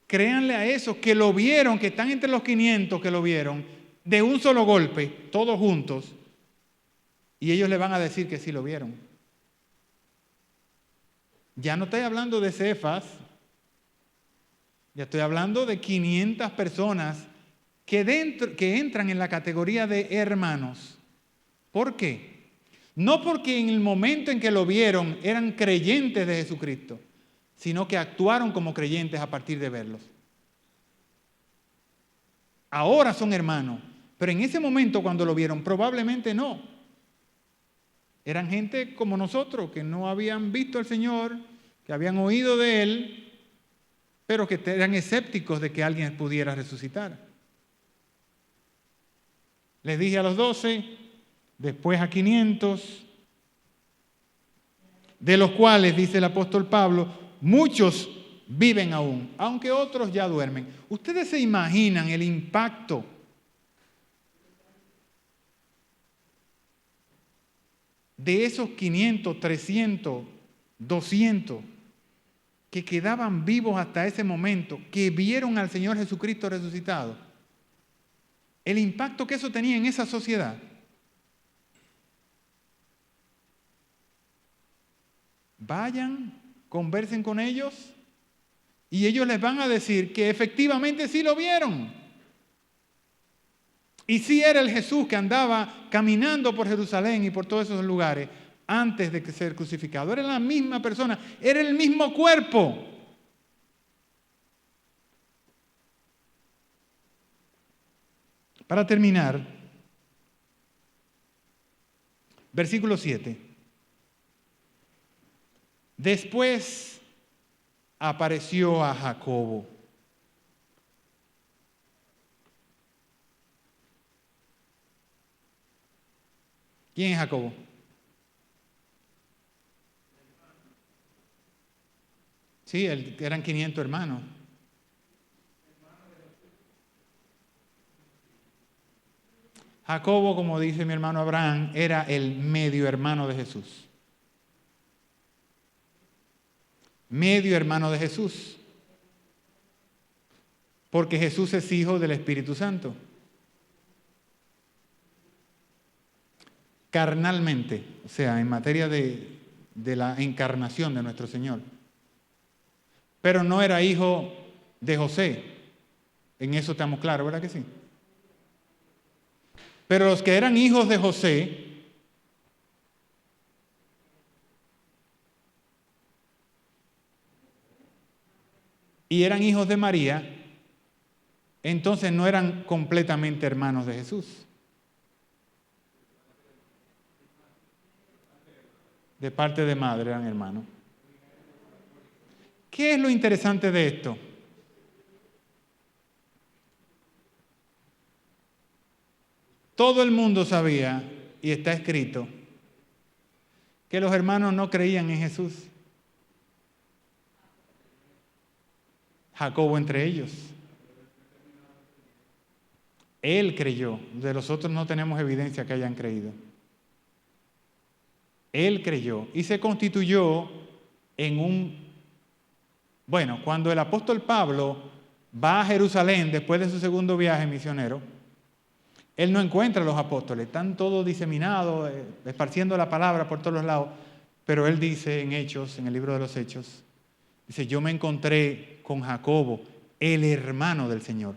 Créanle a esos que lo vieron, que están entre los 500 que lo vieron, de un solo golpe, todos juntos, y ellos le van a decir que sí lo vieron. Ya no estoy hablando de Cefas, ya estoy hablando de 500 personas que entran en la categoría de hermanos. ¿Por qué? No porque en el momento en que lo vieron eran creyentes de Jesucristo, sino que actuaron como creyentes a partir de verlos. Ahora son hermanos, pero en ese momento cuando lo vieron probablemente no. Eran gente como nosotros, que no habían visto al Señor, que habían oído de Él, pero que eran escépticos de que alguien pudiera resucitar. Les dije a los 12, después a 500, de los cuales, dice el apóstol Pablo, muchos viven aún, aunque otros ya duermen. ¿Ustedes se imaginan el impacto de esos 500, 300, 200 que quedaban vivos hasta ese momento, que vieron al Señor Jesucristo resucitado? El impacto que eso tenía en esa sociedad. Vayan, conversen con ellos y ellos les van a decir que efectivamente sí lo vieron. Y sí era el Jesús que andaba caminando por Jerusalén y por todos esos lugares antes de ser crucificado. Era la misma persona, era el mismo cuerpo. Para terminar, Versículo 7. Después apareció a Jacobo. ¿Quién es Jacobo? Sí, eran 500 hermanos. Jacobo, como dice mi hermano Abraham, era el medio hermano de Jesús. Medio hermano de Jesús. Porque Jesús es hijo del Espíritu Santo. Carnalmente, o sea, en materia de la encarnación de nuestro Señor. Pero no era hijo de José. En eso estamos claros, ¿verdad que sí? Pero los que eran hijos de José y eran hijos de María, entonces no eran completamente hermanos de Jesús. De parte de madre eran hermanos. ¿Qué es lo interesante de esto? Todo el mundo sabía, y está escrito, que los hermanos no creían en Jesús. Jacobo entre ellos. Él creyó. De los otros no tenemos evidencia que hayan creído. Él creyó y se constituyó en Bueno, cuando el apóstol Pablo va a Jerusalén después de su segundo viaje misionero, él no encuentra a los apóstoles, están todos diseminados, esparciendo la palabra por todos los lados, pero él dice en Hechos, en el libro de los Hechos, dice, yo me encontré con Jacobo, el hermano del Señor.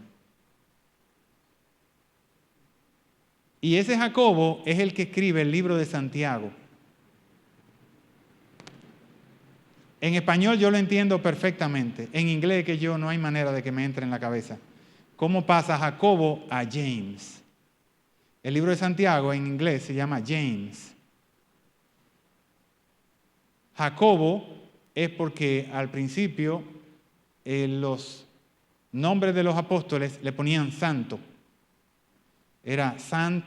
Y ese Jacobo es el que escribe el libro de Santiago. En español yo lo entiendo perfectamente, en inglés que yo no hay manera de que me entre en la cabeza. ¿Cómo pasa Jacobo a James? El libro de Santiago en inglés se llama James. Jacobo es porque al principio los nombres de los apóstoles le ponían santo. Era Sant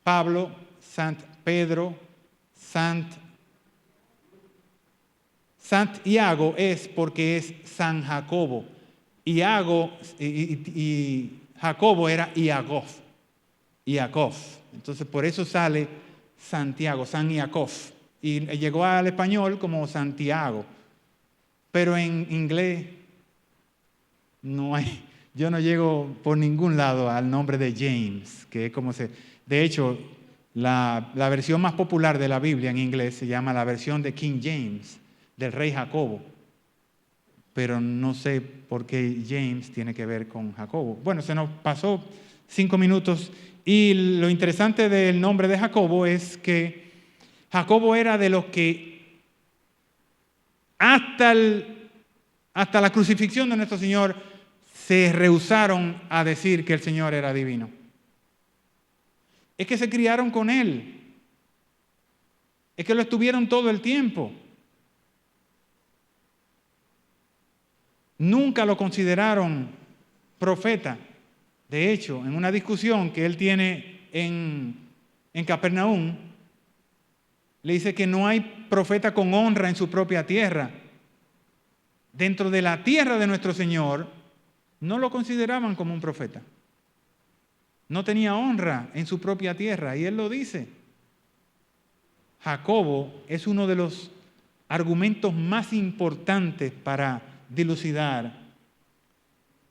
Pablo, Sant Pedro, Santiago es porque es San Jacobo. Y Jacobo era Iakov. Entonces por eso sale Santiago, San Iakov. Y llegó al español como Santiago. Pero en inglés no hay, yo no llego por ningún lado al nombre de James, que es como se... De hecho, la versión más popular de la Biblia en inglés se llama la versión de King James, del rey Jacobo. Pero no sé por qué James tiene que ver con Jacobo. Bueno, se nos pasó 5 minutos y lo interesante del nombre de Jacobo es que Jacobo era de los que hasta la crucifixión de nuestro Señor se rehusaron a decir que el Señor era divino. Es que se criaron con Él. Es que lo estuvieron todo el tiempo. Nunca lo consideraron profeta. De hecho, en una discusión que él tiene en Capernaum, le dice que no hay profeta con honra en su propia tierra. Dentro de la tierra de nuestro Señor, no lo consideraban como un profeta. No tenía honra en su propia tierra, y él lo dice. Jacobo es uno de los argumentos más importantes para dilucidar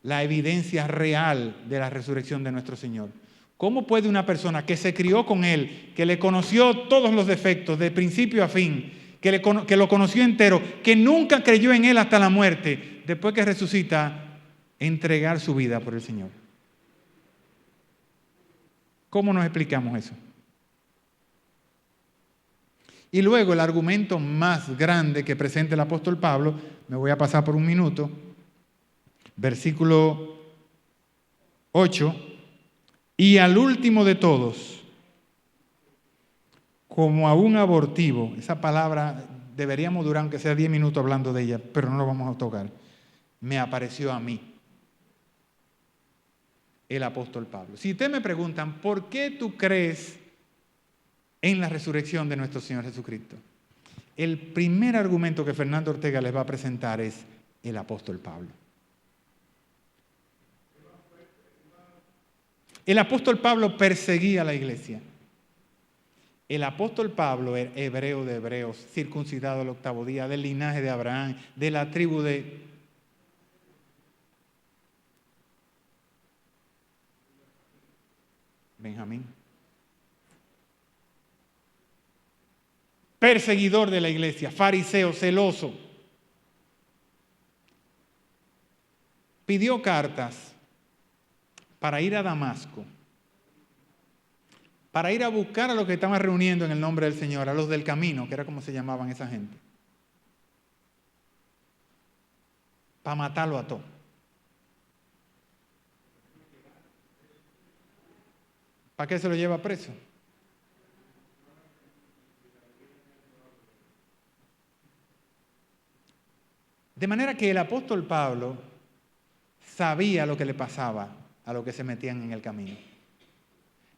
la evidencia real de la resurrección de nuestro Señor. ¿Cómo puede una persona que se crió con Él, que le conoció todos los defectos de principio a fin, que lo conoció entero, que nunca creyó en Él hasta la muerte, después que resucita, entregar su vida por el Señor? ¿Cómo nos explicamos eso? Y luego el argumento más grande que presenta el apóstol Pablo, me voy a pasar por un minuto, versículo 8, y al último de todos, como a un abortivo. Esa palabra deberíamos durar aunque sea 10 minutos hablando de ella, pero no lo vamos a tocar. Me apareció a mí el apóstol Pablo. Si ustedes me preguntan, ¿por qué tú crees en la resurrección de nuestro Señor Jesucristo? El primer argumento que Fernando Ortega les va a presentar es el apóstol Pablo. El apóstol Pablo perseguía a la iglesia. El apóstol Pablo era hebreo de hebreos, circuncidado al octavo día, del linaje de Abraham, de la tribu de Benjamín. Perseguidor de la iglesia, fariseo, celoso. Pidió cartas para ir a Damasco, para ir a buscar a los que estaban reuniendo en el nombre del Señor, a los del camino, que era como se llamaban esa gente, para matarlo a todos. ¿Para qué se lo lleva preso? De manera que el apóstol Pablo sabía lo que le pasaba a los que se metían en el camino.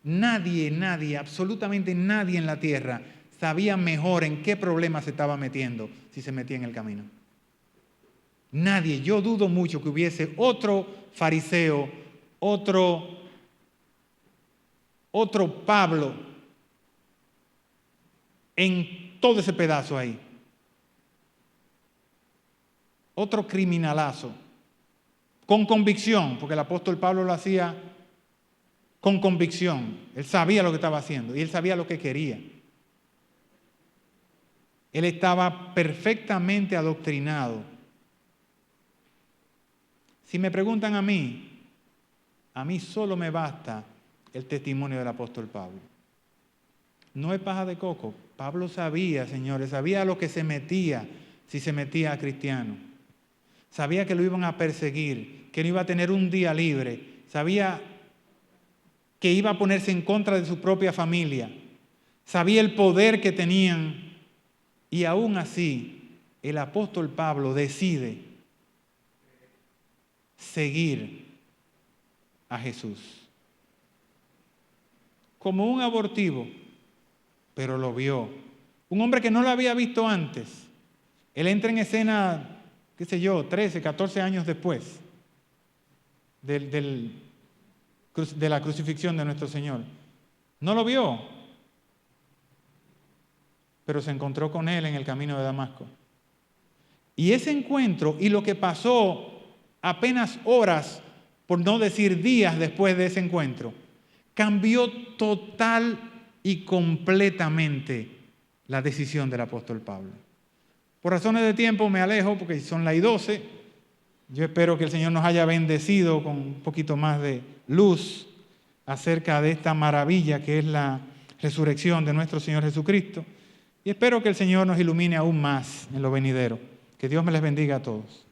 Nadie, absolutamente nadie en la tierra sabía mejor en qué problema se estaba metiendo si se metía en el camino. Nadie. Yo dudo mucho que hubiese otro fariseo, otro Pablo en todo ese pedazo ahí. Otro criminalazo, con convicción, porque el apóstol Pablo lo hacía con convicción. Él sabía lo que estaba haciendo y él sabía lo que quería. Él estaba perfectamente adoctrinado. Si me preguntan a mí solo me basta el testimonio del apóstol Pablo. No es paja de coco. Pablo sabía, señores, sabía a lo que se metía si se metía a cristiano. Sabía que lo iban a perseguir, que no iba a tener un día libre. Sabía que iba a ponerse en contra de su propia familia. Sabía el poder que tenían. Y aún así, el apóstol Pablo decide seguir a Jesús. Como un abortivo, pero lo vio. Un hombre que no lo había visto antes. Él entra en escena, 13, 14 años después de la crucifixión de nuestro Señor. No lo vio, pero se encontró con él en el camino de Damasco. Y ese encuentro y lo que pasó apenas horas, por no decir días después de ese encuentro, cambió total y completamente la decisión del apóstol Pablo. Por razones de tiempo me alejo porque son las 12. Yo espero que el Señor nos haya bendecido con un poquito más de luz acerca de esta maravilla que es la resurrección de nuestro Señor Jesucristo. Y espero que el Señor nos ilumine aún más en lo venidero. Que Dios me les bendiga a todos.